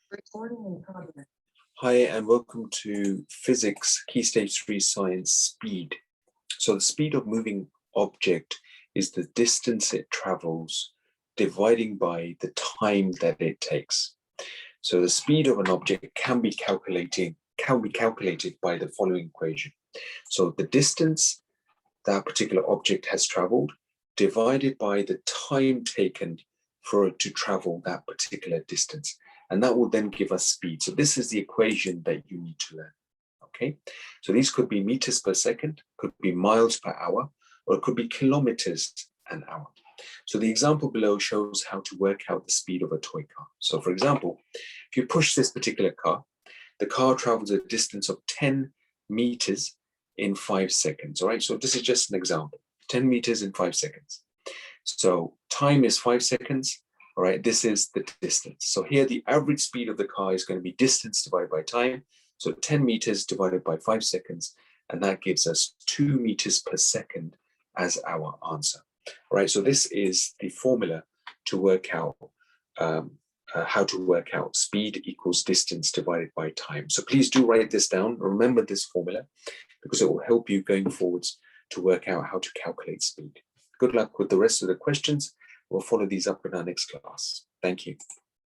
Recording in progress. Hi, and welcome to Physics Key Stage 3 Science Speed. So the speed of moving object is the distance it travels dividing by the time that it takes. So the speed of an object can be calculated by the following equation. So the distance that particular object has traveled divided by the time taken for it to travel that particular distance. And that will then give us speed. So this is the equation that you need to learn, okay? So these could be meters per second, could be miles per hour, or it could be kilometers an hour. So the example below shows how to work out the speed of a toy car. So for example, if you push this particular car, the car travels a distance of 10 meters in 5 seconds, all right? So this is just an example, 10 meters in 5 seconds. So time is 5 seconds. All right, this is the distance. So here the average speed of the car is going to be distance divided by time. So 10 meters divided by 5 seconds, and that gives us 2 meters per second as our answer. All right, so this is the formula to work out how to work out speed equals distance divided by time. So please do write this down. Remember this formula because it will help you going forwards to work out how to calculate speed. Good luck with the rest of the questions. We'll follow these up in our next class. Thank you.